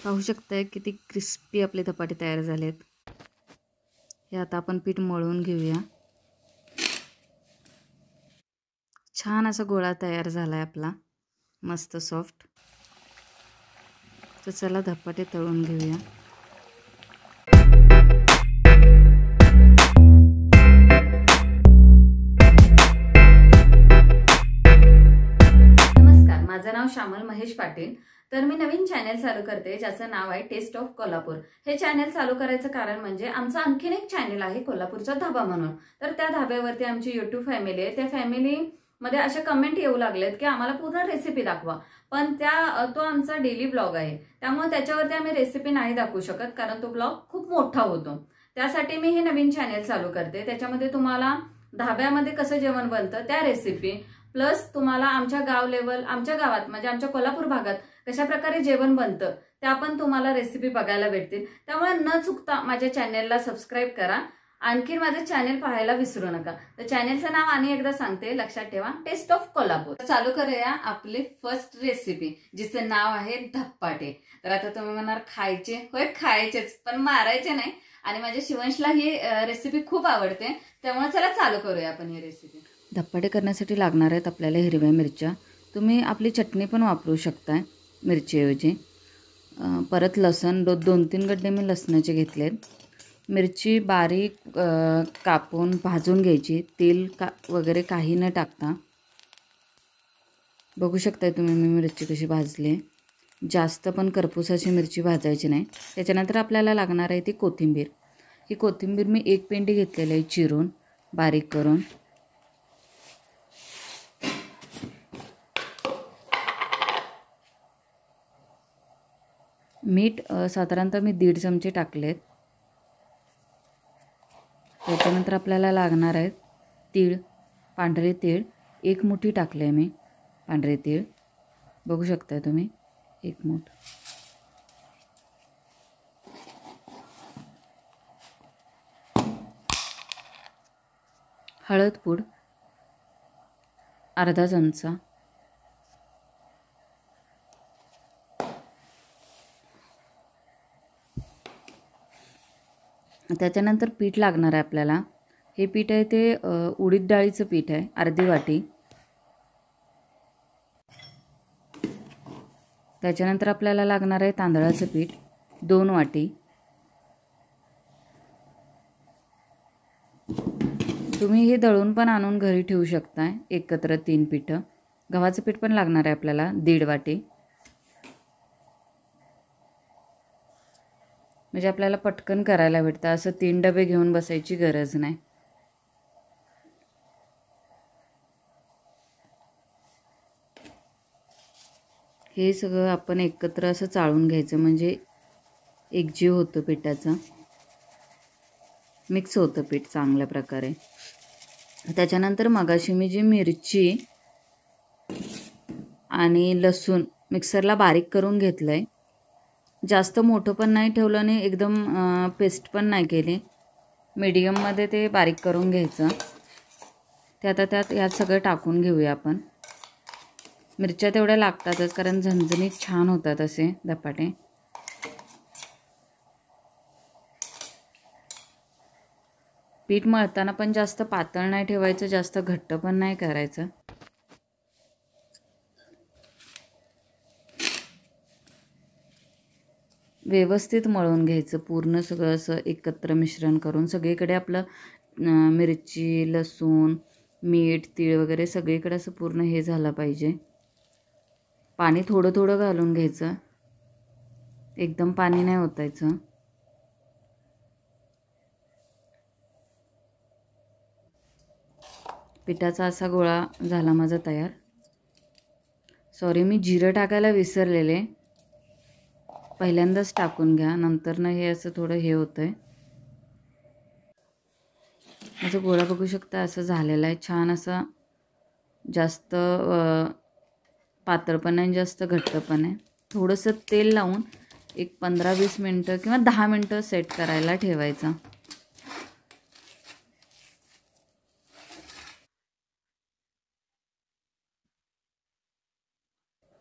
पाहू शकताय किती क्रिस्पी आपले धपाटे तयार झालेत। हे आता आपण पीठ मळून घेऊया। छान असा गोळा तयार झालाय आपला, मस्त सॉफ्ट। तर चला धपाटे तळून घेऊया। नमस्कार, माझं नाव श्यामल महेश पाटील। तर मी नवीन चॅनल चालू करते ज्याचं नाव आहे टेस्ट ऑफ कोल्हापूर। हे चॅनल चालू करायचं कारण म्हणजे आमचं आणखीन एक चॅनल आहे कोल्हापूरचा धाबा म्हणून। तर त्या धाब्यावरती आमची YouTube फॅमिली आहे। त्या फॅमिली मध्ये अशा कमेंट येऊ लागलेत की आम्हाला पूर्ण रेसिपी दाखवा, पण तो आमचा डेली ब्लॉग आहे, त्यामुळे त्याच्यावरती आम्ही रेसिपी नाही दाखवू शकत कारण तो ब्लॉग खूप मोठा होतो। त्यासाठी मी हे नवीन चॅनल चालू करते। त्याच्यामध्ये तुम्हाला धाब्यामध्ये कसं जेवण बनतं त्या रेसिपी प्लस तुम्हाला आमच्या आमच्या गावात म्हणजे आमच्या कोल्हापूर भागात कशा प्रकारे जेवण बनतं त्या पण तुम्हाला रेसिपी बघायला भेटतील। त्यामुळे न चुकता माझ्या चॅनलला सबस्क्राईब करा। आणखी माझं चॅनल पाहायला विसरू नका। तर चॅनलचं नाव आणि एकदा सांगते, लक्षात ठेवा, टेस्ट ऑफ कोल्हापूर। चालू करूया आपली फर्स्ट रेसिपी, जिचं नाव आहे धपाटे। तर आता तुम्ही म्हणणार खायचे, होय खायचेच, पण मारायचे नाही। आणि माझ्या शिवंशला ही रेसिपी खूप आवडते, त्यामुळे चला चालू करूया आपण ही रेसिपी। धपाटे करण्यासाठी लागणार आहेत आपल्याला हिरव्या मिरच्या। तुम्ही आपली चटणी पण वापरू शकताय मिरचीऐवजी। परत लसण, 2-3 गड्डे मी लसणाचे घेतलेत। मिरची बारीक कापून भाजून घ्यायची, तेल वगैरे काही न टाकता। बघू शकताय तुम्ही मी मिरची कशी भाजली। जास्त पण करपूस अशी मिरची भाजायची नाही। त्याच्यानंतर आपल्याला लागणार आहे ती कोथिंबीर। ही कोथिंबीर मी 1 पेंडी घेतलेली आहे चिरून बारीक करून। मीठ साधारणतः मी 1.5 चमचे टाकलेत। त्याच्यानंतर आपल्याला लागणार आहेत तीळ, पांढरे तीळ 1 मुठी टाकले मी पांढरे तीळ, बघू शकताय तुम्ही 1 मूठ। हळद पूड अर्धा चमचा। त्याच्यानंतर पीठ लागणार आहे आपल्याला। हे पीठ आहे ते उडीद डाळीचं पीठ आहे, अर्धी वाटी। त्याच्यानंतर आपल्याला लागणार आहे तांदळाचं पीठ 2 वाटी। तुम्ही हे दळून पण आणून घरी ठेवू शकताय एकत्र 3 पीठं। गव्हाचं पीठ पण लागणार आहे आपल्याला 1.5 वाटी। म्हणजे आपल्याला पटकन करायला भेटतं, असं 3 डबे घेऊन बसायची गरज नाही। हे सगळं आपण एकत्र असं चाळून घ्यायचं, म्हणजे एकजीव होतं पिठाचं, मिक्स होतं पीठ चांगल्या प्रकारे। त्याच्यानंतर मगाशी मी जी मिरची आणि लसूण मिक्सरला बारीक करून घेतलंय। जास्त मोठं पण नाही ठेवलं आणि एकदम पेस्ट पण नाही केली, मीडियममध्ये ते बारीक करून घ्यायचं। ते आता यात सगळं टाकून घेऊया आपण। मिरच्या तेवढ्या लागतातच कारण झणझणीत छान होतात असे धपाटे। पीठ मळताना पण जास्त पातळ नाही ठेवायचं, जास्त घट्ट पण नाही करायचं। व्यवस्थित मळून घ्यायचं पूर्ण सगळं असं एकत्र मिश्रण करून। सगळीकडे आपलं मिरची, लसूण, मीठ, तीळ वगैरे सगळीकडे असं पूर्ण हे झालं पाहिजे। पाणी थोडं थोडं घालून घ्यायचं, एकदम पाणी नाही ओतायचं। पिठाचा असा गोळा झाला माझा तयार। सॉरी, मी जिरं टाकायला विसरलेले, पहिल्यांदाच टाकून घ्या, नंतर ना हे असं थोडं हे होतंय। माझा गोळा बघू शकता असं झालेला आहे, छान असं, जास्त पातळ पण नाही जास्त घट्ट पण नाही। थोडंसं तेल लावून एक 15-20 मिनटं किंवा 10 मिनटं सेट करायला ठेवायचं।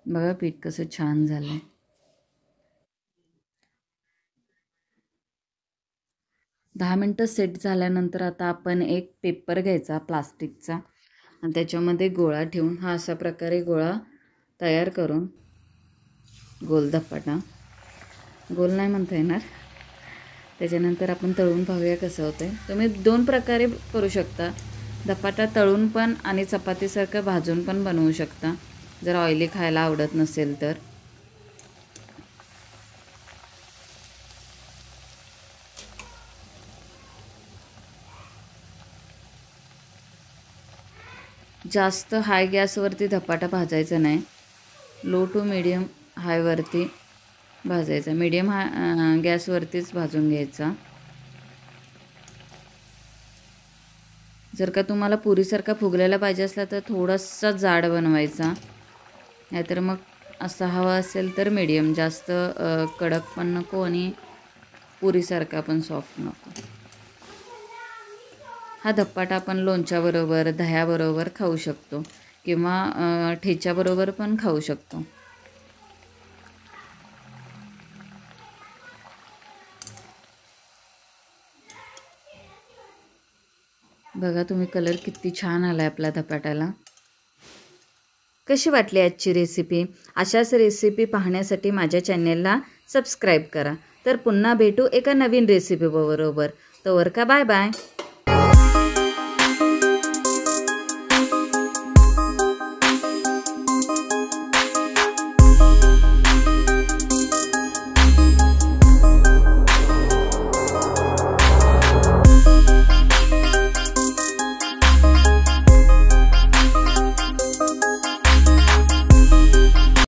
बघा पीठ कसं छान झालंय। 10 मिनटं सेट झाल्यानंतर आता आपण एक पेपर घ्यायचा प्लास्टिकचा आणि त्याच्यामध्ये गोळा ठेवून हा अशा प्रकारे गोळा तयार करून गोल धपाटा, गोल नाही म्हणता येणार, त्याच्यानंतर आपण तळून पाहूया कसं होतं आहे. तुम्ही 2 प्रकारे करू शकता. धपाटा तळून पण आणि चपातीसारखं भाजून पण बनवू शकता जर ऑइली खायला आवडत नसेल तर. जास्त हाय गॅसवरती धपाटा भाजायचा नाही, लो टू मीडियम हायवरती भाजायचा. मीडियम गॅसवरतीच भाजून घ्यायचा. जर का तुम्हाला पुरीसारखा फुगलेला पाहिजे असला तर थोडासा जाड बनवायचा, नाहीतर मग असा हवा असेल तर मीडियम. जास्त कडक पण नको आणि पुरीसारखा पण सॉफ्ट नको. हा धपाटा आपण लोणच्याबरोबर, दह्याबरोबर खाऊ शकतो किंवा ठेच्याबरोबर पण खाऊ शकतो. बघा तुम्ही, कलर किती छान आला आहे आपल्या धपाट्याला. कशी वाटली आजची रेसिपी? अशाच रेसिपी पाहण्यासाठी माझ्या चॅनेलला सबस्क्राईब करा. तर पुन्हा भेटू एका नवीन रेसिपीबरोबर. तोवर का बाय बाय.